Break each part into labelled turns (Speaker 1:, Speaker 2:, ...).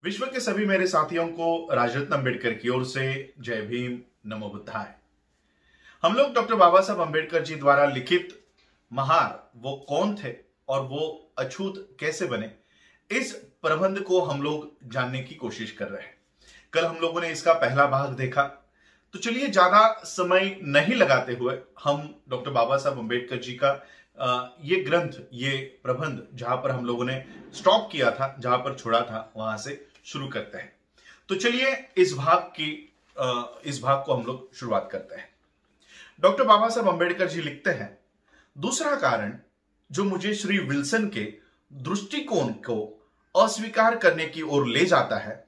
Speaker 1: विश्व के सभी मेरे साथियों को राजरत्न अम्बेडकर की ओर से जय भीम, नमो बुद्धाय। हम लोग डॉक्टर बाबा साहब अम्बेडकर जी द्वारा लिखित महार वो कौन थे और वो अछूत कैसे बने, इस प्रबंध को हम लोग जानने की कोशिश कर रहे हैं। कल हम लोगों ने इसका पहला भाग देखा, तो चलिए ज्यादा समय नहीं लगाते हुए हम डॉक्टर बाबा साहब अम्बेडकर जी का ये ग्रंथ, ये प्रबंध जहां पर हम लोगों ने स्टॉप किया था, जहां पर छोड़ा था, वहां से शुरू करते हैं। तो चलिए इस भाग को हम लोग शुरुआत करते हैं। डॉक्टर बाबा साहब अम्बेडकर जी लिखते हैं, दूसरा कारण जो मुझे श्री विल्सन के दृष्टिकोण को अस्वीकार करने की ओर ले जाता है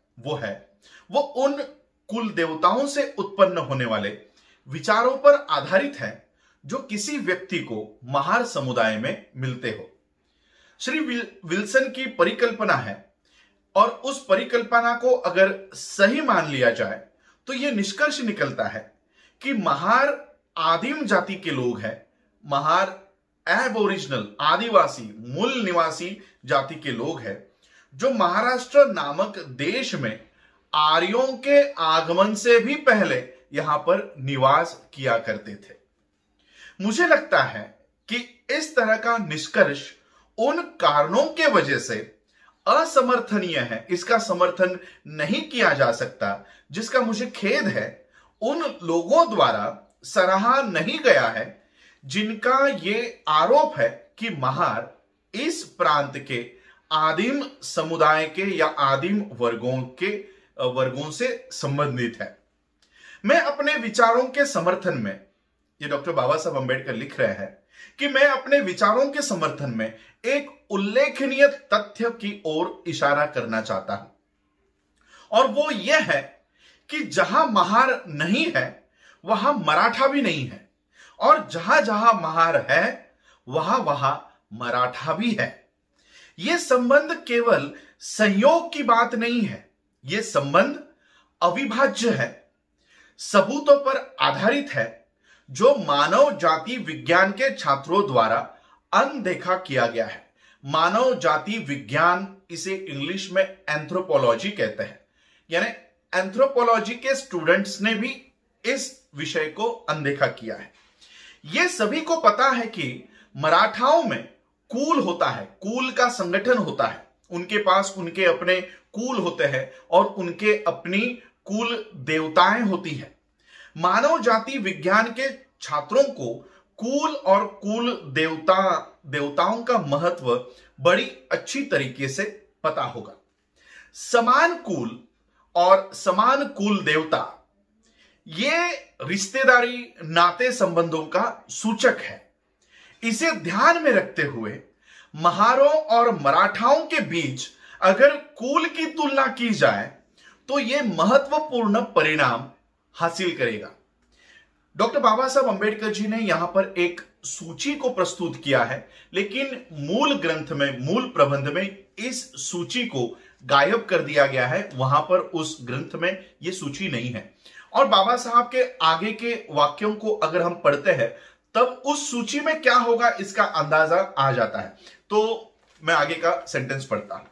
Speaker 1: वो उन कुल देवताओं से उत्पन्न होने वाले विचारों पर आधारित है जो किसी व्यक्ति को महार समुदाय में मिलते हो। श्री विल्सन की परिकल्पना है और उस परिकल्पना को अगर सही मान लिया जाए तो यह निष्कर्ष निकलता है कि महार आदिम जाति के लोग हैं। महार एबोरिजिनल, आदिवासी, मूल निवासी जाति के लोग हैं जो महाराष्ट्र नामक देश में आर्यों के आगमन से भी पहले यहां पर निवास किया करते थे। मुझे लगता है कि इस तरह का निष्कर्ष उन कारणों के वजह से असमर्थनीय है, इसका समर्थन नहीं किया जा सकता, जिसका मुझे खेद है उन लोगों द्वारा सराहा नहीं गया है जिनका ये आरोप है कि महार इस प्रांत के आदिम समुदाय के या आदिम वर्गों से संबंधित है। मैं अपने विचारों के समर्थन में, ये डॉक्टर बाबा साहब अम्बेडकर लिख रहे हैं कि मैं अपने विचारों के समर्थन में एक उल्लेखनीय तथ्य की ओर इशारा करना चाहता हूं, और वो यह है कि जहां महार नहीं है वहां मराठा भी नहीं है, और जहां जहां महार है वहां वहां मराठा भी है। यह संबंध केवल संयोग की बात नहीं है, यह संबंध अविभाज्य है, सबूतों पर आधारित है, जो मानव जाति विज्ञान के छात्रों द्वारा अनदेखा किया गया है। मानव जाति विज्ञान, इसे इंग्लिश में एंथ्रोपोलॉजी कहते हैं, यानी एंथ्रोपोलॉजी के स्टूडेंट्स ने भी इस विषय को अनदेखा किया है। यह सभी को पता है कि मराठाओं में कुल होता है, कुल का संगठन होता है, उनके पास उनके अपने कुल होते हैं और उनके अपनी कुल देवताएं होती है। मानव जाति विज्ञान के छात्रों को कुल और कुल देवताओं का महत्व बड़ी अच्छी तरीके से पता होगा। समान कुल और समान कुल देवता, ये रिश्तेदारी, नाते संबंधों का सूचक है। इसे ध्यान में रखते हुए महारों और मराठाओं के बीच अगर कुल की तुलना की जाए तो यह महत्वपूर्ण परिणाम हासिल करेगा। डॉक्टर बाबा साहब अम्बेडकर जी ने यहां पर एक सूची को प्रस्तुत किया है, लेकिन मूल ग्रंथ में, मूल प्रबंध में इस सूची को गायब कर दिया गया है। वहां पर उस ग्रंथ में यह सूची नहीं है, और बाबा साहब के आगे के वाक्यों को अगर हम पढ़ते हैं तब उस सूची में क्या होगा इसका अंदाजा आ जाता है। तो मैं आगे का सेंटेंस पढ़ता हूं।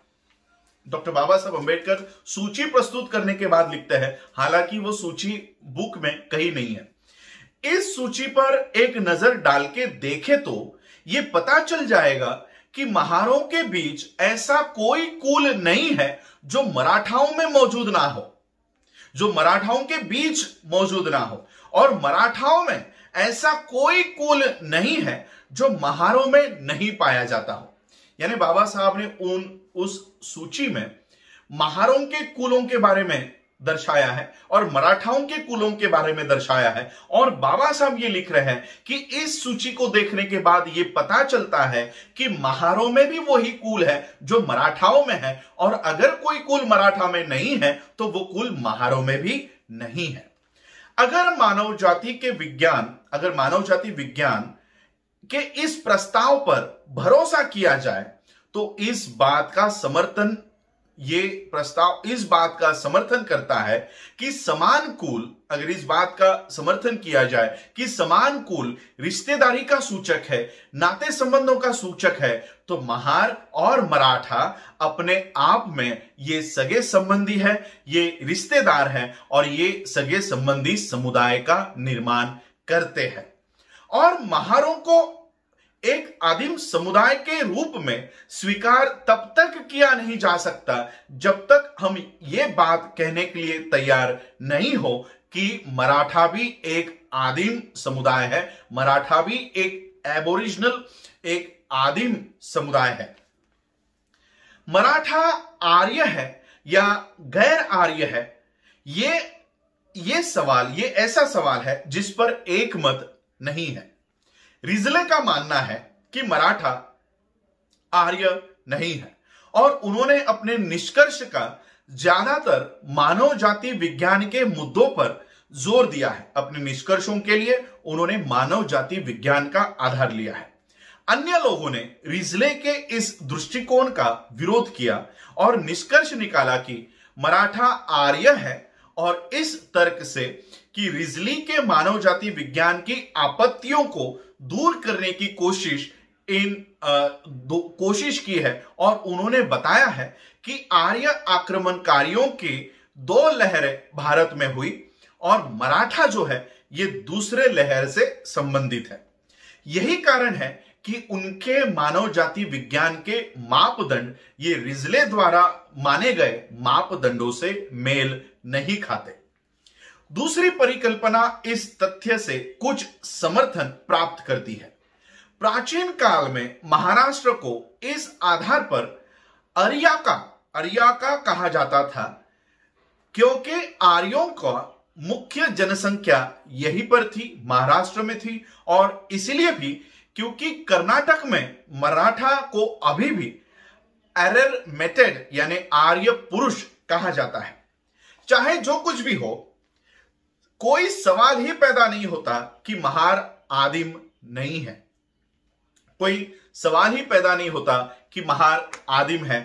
Speaker 1: डॉक्टर बाबा साहब अम्बेडकर सूची प्रस्तुत करने के बाद लिखते हैं, हालांकि वो सूची बुक में कहीं नहीं है, इस सूची पर एक नजर डाल के देखे तो यह पता चल जाएगा कि महारों के बीच ऐसा कोई कुल नहीं है जो मराठाओं में मौजूद ना हो, जो मराठाओं के बीच मौजूद ना हो, और मराठाओं में ऐसा कोई कुल नहीं है जो महारों में नहीं पाया जाता हो। यानी बाबा साहब ने उस सूची में महारों के कुलों के बारे में दर्शाया है और मराठाओं के कुलों के बारे में दर्शाया है, और बाबा साहब ये लिख रहे हैं कि इस सूची को देखने के बाद ये पता चलता है कि महारों में भी वही कुल है जो मराठाओं में है, और अगर कोई कुल मराठा में नहीं है तो वो कुल महारों में भी नहीं है। अगर मानव जाति विज्ञान के इस प्रस्ताव पर भरोसा किया जाए तो इस बात का समर्थन ये प्रस्ताव इस बात का समर्थन करता है कि समान कुल, अगर इस बात का समर्थन किया जाए कि समान कुल रिश्तेदारी का सूचक है, नाते संबंधों का सूचक है, तो महार और मराठा अपने आप में ये सगे संबंधी है, ये रिश्तेदार हैं और ये सगे संबंधी समुदाय का निर्माण करते हैं। और महारों को एक आदिम समुदाय के रूप में स्वीकार तब तक किया नहीं जा सकता जब तक हम ये बात कहने के लिए तैयार नहीं हो कि मराठा भी एक आदिम समुदाय है, मराठा भी एक एबोरिजिनल, एक आदिम समुदाय है। मराठा आर्य है या गैर आर्य है, ये सवाल, ये ऐसा सवाल है जिस पर एक मत नहीं है। रिजले का मानना है कि मराठा आर्य नहीं है और उन्होंने अपने निष्कर्ष का ज्यादातर मानव जाति विज्ञान के मुद्दों पर जोर दिया है। अपने निष्कर्षों के लिए उन्होंने मानव जाति विज्ञान का आधार लिया है। अन्य लोगों ने रिजले के इस दृष्टिकोण का विरोध किया और निष्कर्ष निकाला कि मराठा आर्य है और इस तर्क से कि रिजली के मानव जाति विज्ञान की आपत्तियों को दूर करने की कोशिश की है और उन्होंने बताया है कि आर्य आक्रमणकारियों की 2 लहरें भारत में हुई और मराठा जो है ये दूसरे लहर से संबंधित है। यही कारण है कि उनके मानव जाति विज्ञान के मापदंड ये रिजले द्वारा माने गए मापदंडों से मेल नहीं खाते। दूसरी परिकल्पना इस तथ्य से कुछ समर्थन प्राप्त करती है। प्राचीन काल में महाराष्ट्र को इस आधार पर अर्याका कहा जाता था क्योंकि आर्यों का मुख्य जनसंख्या यहीं पर थी, महाराष्ट्र में थी, और इसलिए भी क्योंकि कर्नाटक में मराठा को अभी भी एररमेटेड यानी आर्य पुरुष कहा जाता है। चाहे जो कुछ भी हो, कोई सवाल ही पैदा नहीं होता कि महार आदिम नहीं है, कोई सवाल ही पैदा नहीं होता कि महार आदिम है।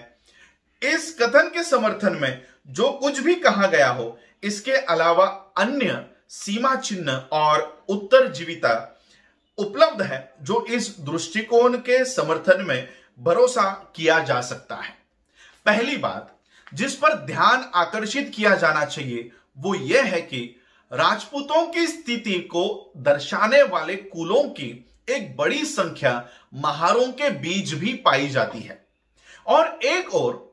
Speaker 1: इस कथन के समर्थन में जो कुछ भी कहा गया हो, इसके अलावा अन्य सीमा चिन्ह और उत्तरजीविता उपलब्ध है जो इस दृष्टिकोण के समर्थन में भरोसा किया जा सकता है। पहली बात जिस पर ध्यान आकर्षित किया जाना चाहिए वो यह है कि राजपूतों की स्थिति को दर्शाने वाले कुलों की एक बड़ी संख्या महारों के बीच भी पाई जाती है और एक ओर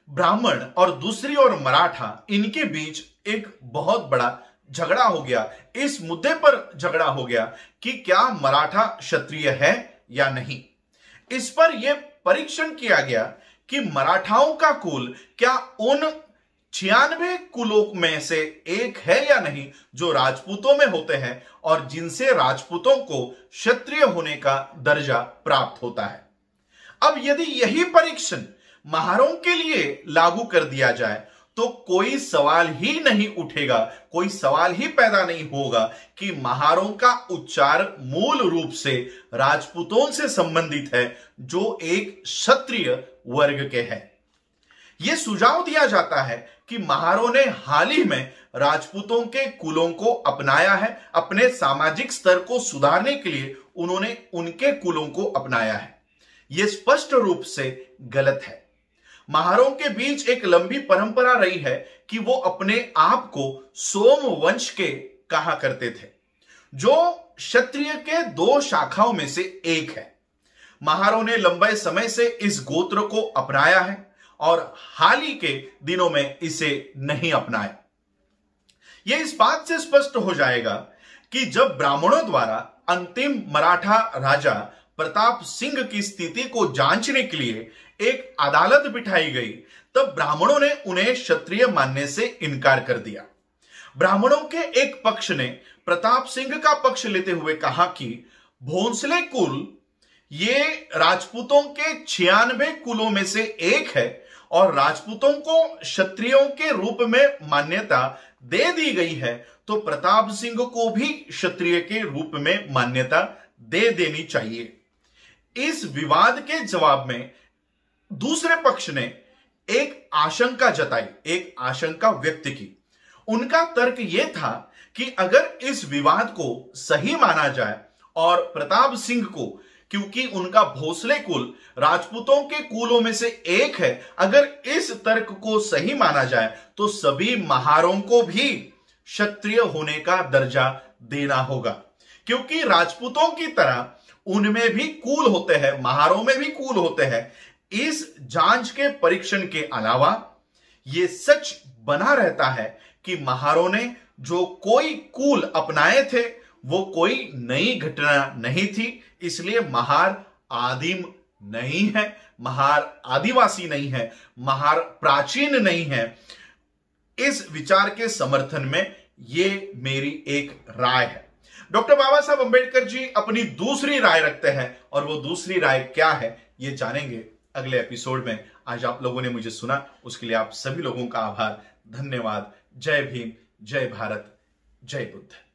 Speaker 1: ब्राह्मण और दूसरी ओर मराठा, इनके बीच एक बहुत बड़ा झगड़ा हो गया। इस मुद्दे पर झगड़ा हो गया कि क्या मराठा क्षत्रिय है या नहीं। इस पर यह परीक्षण किया गया कि मराठाओं का कुल क्या उन 96 कुलों में से एक है या नहीं जो राजपूतों में होते हैं और जिनसे राजपूतों को क्षत्रिय होने का दर्जा प्राप्त होता है। अब यदि यही परीक्षण महारों के लिए लागू कर दिया जाए तो कोई सवाल ही नहीं उठेगा, कोई सवाल ही पैदा नहीं होगा कि महारों का उच्चार मूल रूप से राजपूतों से संबंधित है जो एक क्षत्रिय वर्ग के हैं। यह सुझाव दिया जाता है कि महारों ने हाल ही में राजपूतों के कुलों को अपनाया है। अपने सामाजिक स्तर को सुधारने के लिए उन्होंने उनके कुलों को अपनाया है। यह स्पष्ट रूप से गलत है। महारों के बीच एक लंबी परंपरा रही है कि वो अपने आप को सोमवंश के कहा करते थे, जो क्षत्रिय के 2 शाखाओं में से एक है। महारों ने लंबे समय से इस गोत्र को अपनाया है और हाल ही के दिनों में इसे नहीं अपनाया। यह इस बात से स्पष्ट हो जाएगा कि जब ब्राह्मणों द्वारा अंतिम मराठा राजा प्रताप सिंह की स्थिति को जांचने के लिए एक अदालत बिठाई गई, तब ब्राह्मणों ने उन्हें क्षत्रिय मानने से इनकार कर दिया। ब्राह्मणों के एक पक्ष ने प्रताप सिंह का पक्ष लेते हुए कहा कि भोंसले कुल ये राजपूतों के 96 कुलों में से एक है और राजपूतों को क्षत्रियों के रूप में मान्यता दे दी गई है, तो प्रताप सिंह को भी क्षत्रिय के रूप में मान्यता दे देनी चाहिए। इस विवाद के जवाब में दूसरे पक्ष ने एक आशंका जताई, एक आशंका व्यक्त की। उनका तर्क यह था कि अगर इस विवाद को सही माना जाए और प्रताप सिंह को, क्योंकि उनका भोसले कुल राजपूतों के कुलों में से एक है, अगर इस तर्क को सही माना जाए तो सभी महारों को भी क्षत्रिय होने का दर्जा देना होगा, क्योंकि राजपूतों की तरह उनमें भी कुल होते हैं, महारों में भी कुल होते हैं। इस जांच के परीक्षण के अलावा यह सच बना रहता है कि महारों ने जो कोई कुल अपनाए थे वो कोई नई घटना नहीं थी, इसलिए महार आदिम नहीं है, महार आदिवासी नहीं है, महार प्राचीन नहीं है। इस विचार के समर्थन में ये मेरी एक राय है। डॉक्टर बाबा साहब अंबेडकर जी अपनी दूसरी राय रखते हैं, और वो दूसरी राय क्या है ये जानेंगे अगले एपिसोड में। आज आप लोगों ने मुझे सुना, उसके लिए आप सभी लोगों का आभार, धन्यवाद। जय भीम, जय भारत, जय बुद्ध।